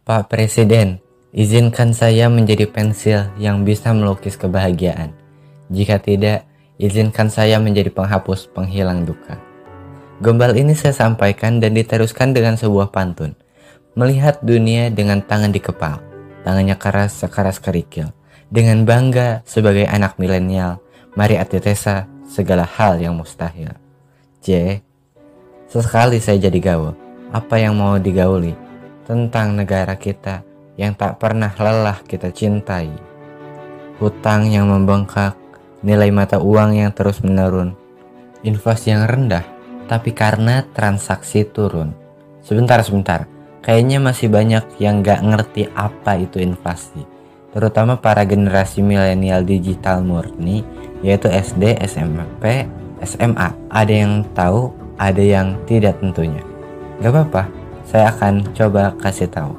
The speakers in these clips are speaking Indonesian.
Pak Presiden, izinkan saya menjadi pensil yang bisa melukis kebahagiaan. Jika tidak, izinkan saya menjadi penghapus penghilang duka. Gombal ini saya sampaikan dan diteruskan dengan sebuah pantun. Melihat dunia dengan tangan di kepal, tangannya keras sekeras kerikil. Dengan bangga sebagai anak milenial, mari antitesa segala hal yang mustahil. Sesekali saya jadi gaul. Apa yang mau digauli? Tentang negara kita yang tak pernah lelah kita cintai. Hutang yang membengkak, nilai mata uang yang terus menurun, inflasi yang rendah, tapi karena transaksi turun. Sebentar, kayaknya masih banyak yang gak ngerti apa itu inflasi, terutama para generasi milenial digital murni, yaitu SD, SMP, SMA. Ada yang tahu, ada yang tidak tentunya. Gak apa-apa, saya akan coba kasih tahu.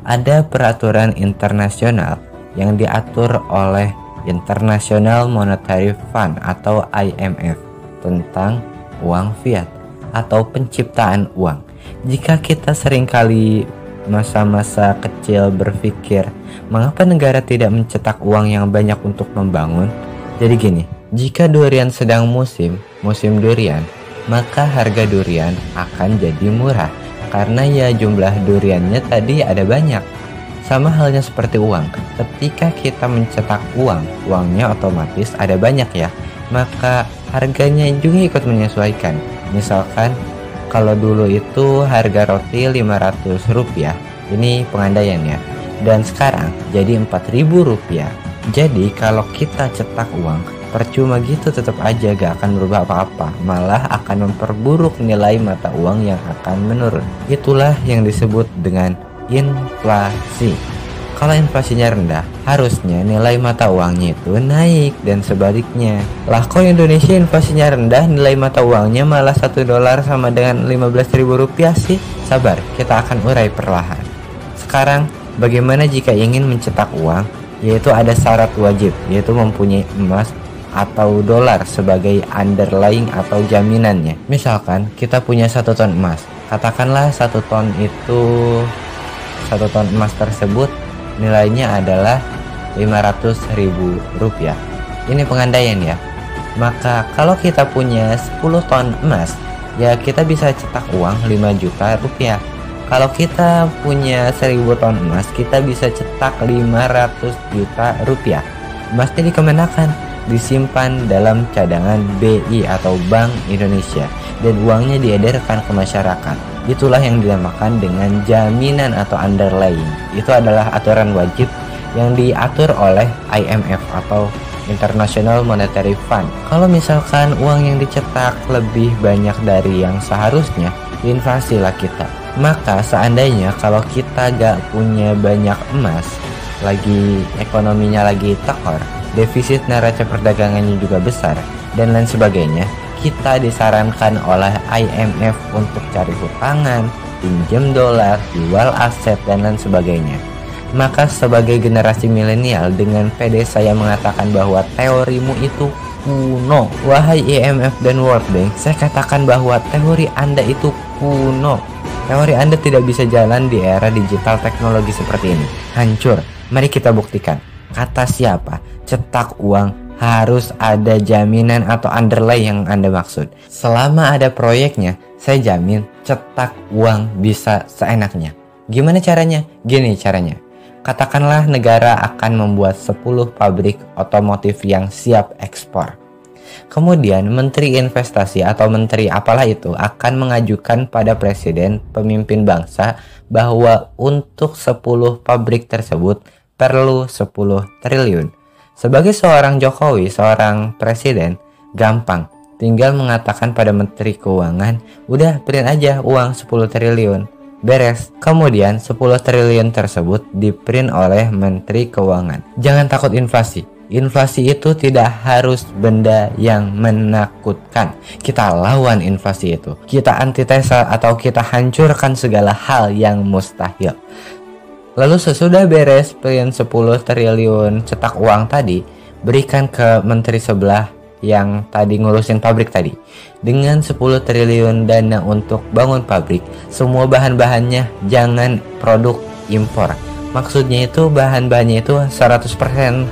Ada peraturan internasional yang diatur oleh International Monetary Fund atau IMF tentang uang fiat atau penciptaan uang. Jika kita seringkali masa-masa kecil berpikir, mengapa negara tidak mencetak uang yang banyak untuk membangun? Jadi gini, jika durian sedang musim durian, maka harga durian akan jadi murah. Karena ya jumlah duriannya tadi ada banyak. Sama halnya seperti uang. Ketika kita mencetak uang, uangnya otomatis ada banyak ya. Maka harganya juga ikut menyesuaikan. Misalkan kalau dulu itu harga roti Rp500. Ini pengandaian ya. Dan sekarang jadi Rp4.000. Jadi kalau kita cetak uang, percuma gitu, tetap aja gak akan berubah apa-apa, malah akan memperburuk nilai mata uang yang akan menurun. Itulah yang disebut dengan inflasi. Kalau inflasinya rendah, harusnya nilai mata uangnya itu naik dan sebaliknya. Lah kok Indonesia inflasinya rendah, nilai mata uangnya malah $1 sama dengan Rp15.000 sih? Sabar, kita akan urai perlahan. Sekarang, bagaimana jika ingin mencetak uang? Yaitu ada syarat wajib, yaitu mempunyai emas atau dolar sebagai underlying atau jaminannya. Misalkan kita punya 1 ton emas, katakanlah 1 ton emas tersebut nilainya adalah Rp500.000. Ini pengandaian ya. Maka kalau kita punya 10 ton emas, ya kita bisa cetak uang Rp5 juta. Kalau kita punya 1000 ton emas, kita bisa cetak Rp500 juta. Emasnya dikemenakan, disimpan dalam cadangan BI atau Bank Indonesia, dan uangnya diedarkan ke masyarakat. Itulah yang dinamakan dengan jaminan atau underlying. Itu adalah aturan wajib yang diatur oleh IMF atau International Monetary Fund. Kalau misalkan uang yang dicetak lebih banyak dari yang seharusnya, inflasilah kita. Maka seandainya kalau kita gak punya banyak emas, lagi ekonominya lagi tekor, defisit neraca perdagangannya juga besar, dan lain sebagainya, kita disarankan oleh IMF untuk cari hutangan, pinjam dolar, jual aset, dan lain sebagainya. Maka sebagai generasi milenial, dengan pede saya mengatakan bahwa teorimu itu kuno. Wahai IMF dan World Bank, saya katakan bahwa teori Anda itu kuno. Teori Anda tidak bisa jalan di era digital teknologi seperti ini. Hancur. Mari kita buktikan. Kata siapa? Cetak uang harus ada jaminan atau underlay yang Anda maksud. Selama ada proyeknya, saya jamin cetak uang bisa seenaknya. Gimana caranya? Gini caranya. Katakanlah negara akan membuat 10 pabrik otomotif yang siap ekspor. Kemudian Menteri Investasi atau Menteri apalah itu akan mengajukan pada Presiden, pemimpin bangsa, bahwa untuk 10 pabrik tersebut perlu 10 triliun. Sebagai seorang Jokowi, seorang presiden, gampang. Tinggal mengatakan pada Menteri Keuangan, udah print aja uang 10 triliun. Beres. Kemudian 10 triliun tersebut diprint oleh Menteri Keuangan. Jangan takut inflasi. Inflasi itu tidak harus benda yang menakutkan. Kita lawan inflasi itu. Kita antitesa atau kita hancurkan segala hal yang mustahil. Lalu sesudah beres print 10 triliun cetak uang tadi, berikan ke menteri sebelah yang tadi ngurusin pabrik tadi. Dengan 10 triliun dana untuk bangun pabrik, semua bahan-bahannya jangan produk impor. Maksudnya itu bahan-bahannya itu 100%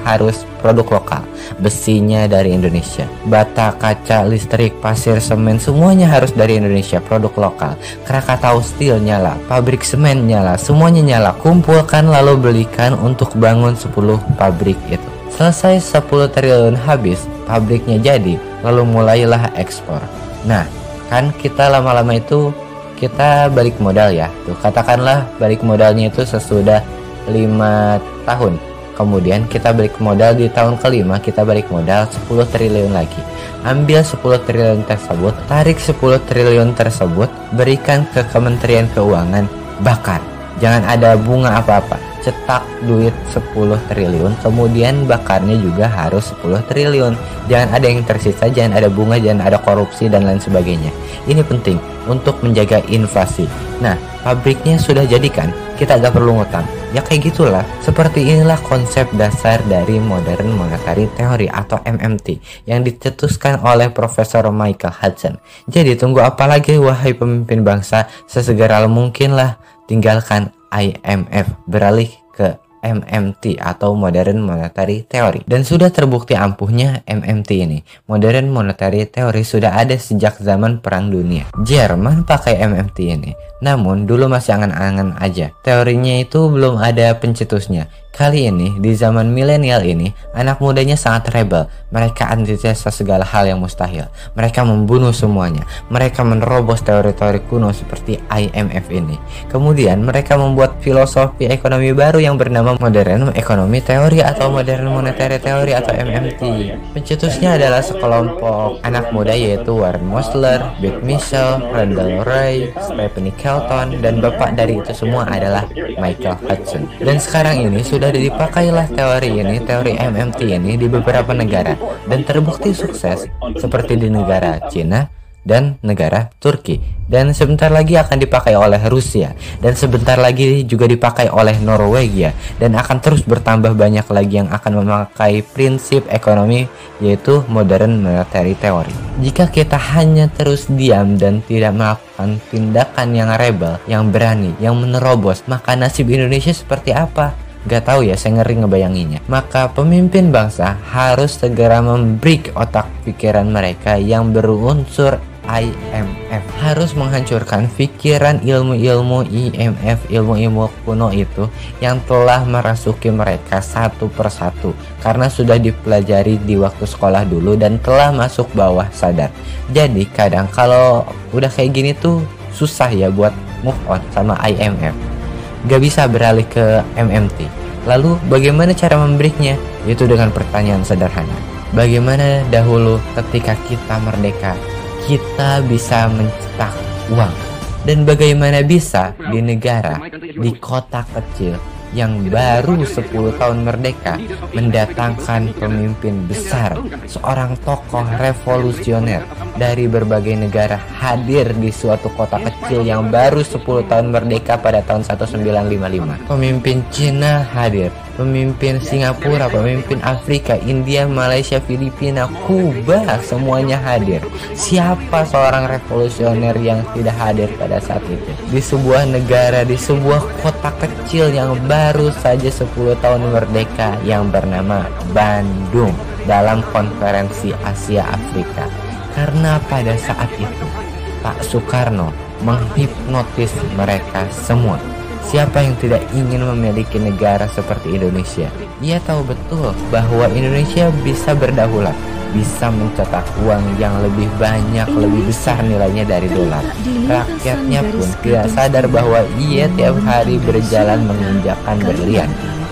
harus produk lokal. Besinya dari Indonesia, bata, kaca, listrik, pasir, semen, semuanya harus dari Indonesia, produk lokal. Krakatau Steel nyala, pabrik semen nyala, semuanya nyala. Kumpulkan lalu belikan untuk bangun 10 pabrik itu. Selesai 10 triliun habis, pabriknya jadi, lalu mulailah ekspor. Nah, kan kita lama-lama itu kita balik modal ya. Tuh, katakanlah balik modalnya itu sesudah 5 tahun. Kemudian kita balik modal di tahun kelima, kita balik modal 10 triliun lagi. Ambil 10 triliun tersebut, tarik 10 triliun tersebut, berikan ke Kementerian Keuangan, bakar. Jangan ada bunga apa-apa. Cetak duit 10 triliun, kemudian bakarnya juga harus 10 triliun. Jangan ada yang tersisa, jangan ada bunga, jangan ada korupsi dan lain sebagainya. Ini penting untuk menjaga inflasi. Nah, pabriknya sudah jadikan, kita gak perlu ngutang. Ya kayak gitulah. Seperti inilah konsep dasar dari Modern Monetary Theory atau MMT yang dicetuskan oleh Profesor Michael Hudson. Jadi tunggu apa lagi wahai pemimpin bangsa, sesegera mungkinlah tinggalkan IMF, beralih ke MMT atau Modern Monetary Theory. Dan sudah terbukti ampuhnya MMT ini. Modern Monetary Theory sudah ada sejak zaman Perang Dunia. Jerman pakai MMT ini, namun dulu masih angan-angan aja. Teorinya itu belum ada pencetusnya. Kali ini, di zaman milenial ini, anak mudanya sangat rebel. Mereka antitesa segala hal yang mustahil. Mereka membunuh semuanya. Mereka menerobos teori-teori kuno seperti IMF ini. Kemudian mereka membuat filosofi ekonomi baru yang bernama Modern Economy Theory atau Modern Monetary Theory atau MMT. Pencetusnya adalah sekelompok anak muda yaitu Warren Mosler, Bert Mitchell, Randall Wright, Stephanie Kelton, dan bapak dari itu semua adalah Michael Hudson. Dan sekarang ini sudah dipakailah teori ini, teori MMT ini di beberapa negara dan terbukti sukses seperti di negara Cina dan negara Turki, dan sebentar lagi akan dipakai oleh Rusia, dan sebentar lagi juga dipakai oleh Norwegia, dan akan terus bertambah banyak lagi yang akan memakai prinsip ekonomi yaitu Modern Monetary Theory. Jika kita hanya terus diam dan tidak melakukan tindakan yang rebel, yang berani, yang menerobos, maka nasib Indonesia seperti apa? Gak tahu ya, saya ngeri ngebayanginnya. Maka pemimpin bangsa harus segera membreak otak pikiran mereka yang berunsur IMF, harus menghancurkan pikiran ilmu-ilmu IMF, ilmu-ilmu kuno itu yang telah merasuki mereka satu persatu karena sudah dipelajari di waktu sekolah dulu dan telah masuk bawah sadar. Jadi kadang kalau udah kayak gini tuh susah ya buat move on sama IMF. Gak bisa beralih ke MMT. Lalu bagaimana cara membreaknya? Itu dengan pertanyaan sederhana. Bagaimana dahulu ketika kita merdeka, kita bisa mencetak uang? Dan bagaimana bisa di negara, di kota kecil yang baru 10 tahun merdeka mendatangkan pemimpin besar, seorang tokoh revolusioner dari berbagai negara hadir di suatu kota kecil yang baru 10 tahun merdeka pada tahun 1955. Pemimpin Cina hadir, pemimpin Singapura, pemimpin Afrika, India, Malaysia, Filipina, Kuba, semuanya hadir. Siapa seorang revolusioner yang tidak hadir pada saat itu? Di sebuah negara, di sebuah kota kecil yang baru saja 10 tahun merdeka yang bernama Bandung dalam konferensi Asia Afrika. Karena pada saat itu Pak Soekarno menghipnotis mereka semua. Siapa yang tidak ingin memiliki negara seperti Indonesia? Ia tahu betul bahwa Indonesia bisa berdaulat, bisa mencetak uang yang lebih banyak, lebih besar nilainya dari dolar. Rakyatnya pun tidak sadar bahwa ia tiap hari berjalan menginjakan berlian,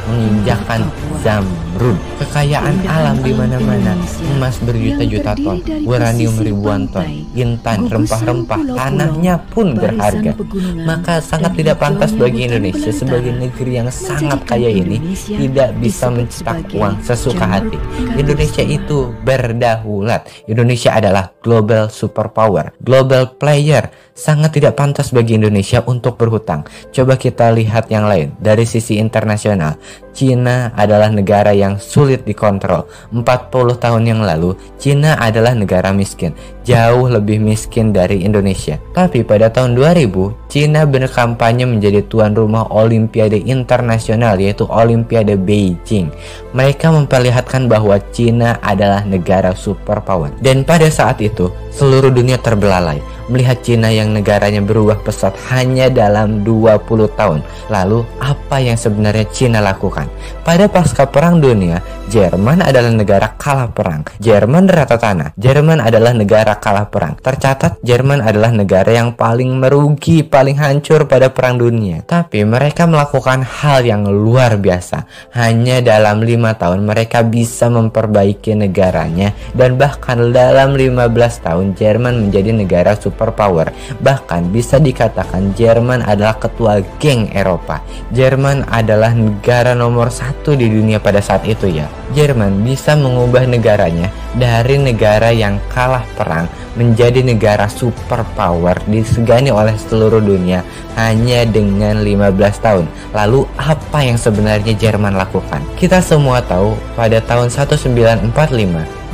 menginjakan zamrud. Kekayaan alam di mana-mana, emas berjuta-juta ton, uranium ribuan ton, intan, rempah-rempah, tanahnya pun berharga. Maka sangat tidak pantas bagi Indonesia sebagai negeri yang sangat kaya ini tidak bisa mencetak uang sesuka hati. Indonesia itu berdaulat. Indonesia adalah global superpower, global player. Sangat tidak pantas bagi Indonesia untuk berhutang. Coba kita lihat yang lain dari sisi internasional. Cina adalah negara yang sulit dikontrol. 40 tahun yang lalu, Cina adalah negara miskin, jauh lebih miskin dari Indonesia. Tapi pada tahun 2000, Cina berkampanye menjadi tuan rumah Olimpiade Internasional, yaitu Olimpiade Beijing. Mereka memperlihatkan bahwa Cina adalah negara superpower. Dan pada saat itu, seluruh dunia terbelalai melihat Cina yang negaranya berubah pesat hanya dalam 20 tahun. Lalu, apa yang sebenarnya Cina lakukan? Pada pasca Perang Dunia, Jerman adalah negara kalah perang. Jerman rata tanah. Jerman adalah negara kalah perang. Tercatat, Jerman adalah negara yang paling merugi, paling hancur pada Perang Dunia. Tapi mereka melakukan hal yang luar biasa. Hanya dalam 5 tahun mereka bisa memperbaiki negaranya. Dan bahkan dalam 15 tahun Jerman menjadi negara superpower. Bahkan bisa dikatakan Jerman adalah ketua geng Eropa. Jerman adalah negara nomor 1 di dunia pada saat itu ya. Jerman bisa mengubah negaranya dari negara yang kalah perang menjadi negara superpower disegani oleh seluruh dunia hanya dengan 15 tahun. Lalu apa yang sebenarnya Jerman lakukan? Kita semua tahu pada tahun 1945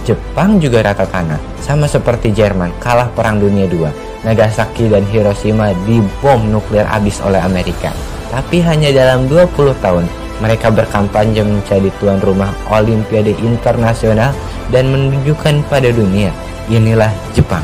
Jepang juga rata tanah, sama seperti Jerman kalah Perang Dunia II. Nagasaki dan Hiroshima dibom nuklir abis oleh Amerika. Tapi hanya dalam 20 tahun mereka berkampanye menjadi tuan rumah Olimpiade Internasional dan menunjukkan pada dunia, inilah Jepang.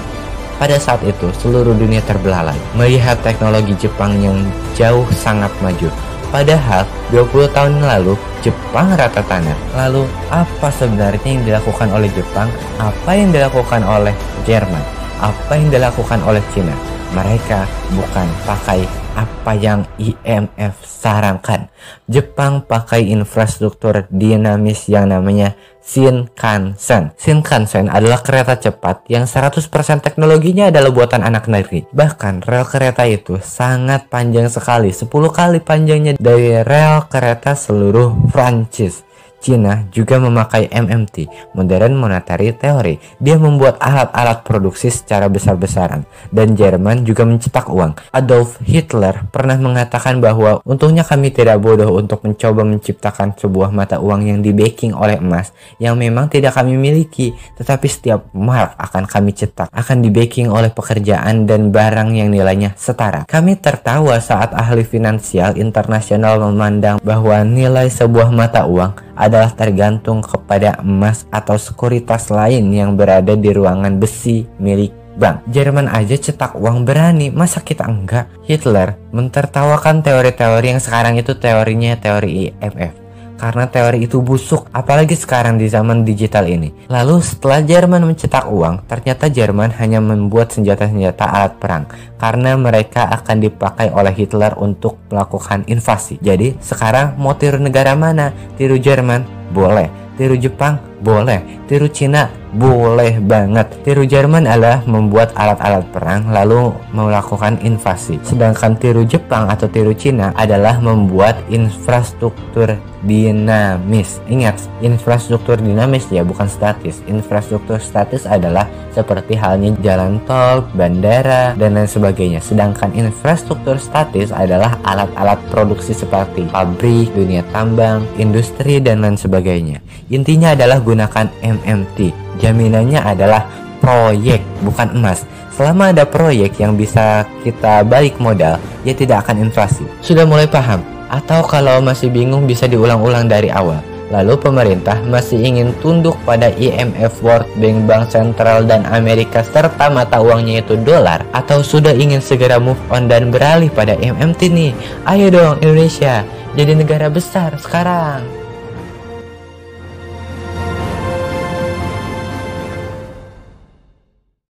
Pada saat itu seluruh dunia terbelalai melihat teknologi Jepang yang jauh sangat maju. Padahal 20 tahun lalu Jepang rata tanah. Lalu apa sebenarnya yang dilakukan oleh Jepang? Apa yang dilakukan oleh Jerman? Apa yang dilakukan oleh Cina? Mereka bukan pakai apa yang IMF sarankan. Jepang pakai infrastruktur dinamis yang namanya Shinkansen. Shinkansen adalah kereta cepat yang 100% teknologinya adalah buatan anak negeri. Bahkan rel kereta itu sangat panjang sekali, 10 kali panjangnya dari rel kereta seluruh Prancis. Cina juga memakai MMT, Modern Monetary Theory. Dia membuat alat-alat produksi secara besar-besaran. Dan Jerman juga mencetak uang. Adolf Hitler pernah mengatakan bahwa untungnya kami tidak bodoh untuk mencoba menciptakan sebuah mata uang yang di-backing oleh emas yang memang tidak kami miliki. Tetapi setiap mark akan kami cetak akan di-backing oleh pekerjaan dan barang yang nilainya setara. Kami tertawa saat ahli finansial internasional memandang bahwa nilai sebuah mata uang adalah tergantung kepada emas atau sekuritas lain yang berada di ruangan besi milik bank. Jerman aja cetak uang berani, masa kita enggak? Hitler mentertawakan teori-teori yang sekarang itu teorinya teori IMF. Karena teori itu busuk, apalagi sekarang di zaman digital ini. Lalu setelah Jerman mencetak uang, ternyata Jerman hanya membuat senjata-senjata alat perang. Karena mereka akan dipakai oleh Hitler untuk melakukan invasi. Jadi sekarang mau tiru negara mana? Tiru Jerman? Boleh. Tiru Jepang? Boleh. Tiru Cina? Boleh banget. Tiru Jerman adalah membuat alat-alat perang lalu melakukan invasi. Sedangkan tiru Jepang atau tiru Cina adalah membuat infrastruktur dinamis. Ingat, infrastruktur dinamis ya, bukan statis. Infrastruktur statis adalah seperti halnya jalan tol, bandara, dan lain sebagainya. Sedangkan infrastruktur statis adalah alat-alat produksi seperti pabrik, dunia tambang, industri, dan lain sebagainya. Intinya adalah gunakan MMT. Jaminannya adalah proyek, bukan emas. Selama ada proyek yang bisa kita balik modal, ya tidak akan inflasi. Sudah mulai paham? Atau kalau masih bingung bisa diulang-ulang dari awal. Lalu pemerintah masih ingin tunduk pada IMF, World Bank, Bank Sentral, dan Amerika serta mata uangnya itu dolar? Atau sudah ingin segera move on dan beralih pada MMT nih? Ayo dong Indonesia, jadi negara besar sekarang.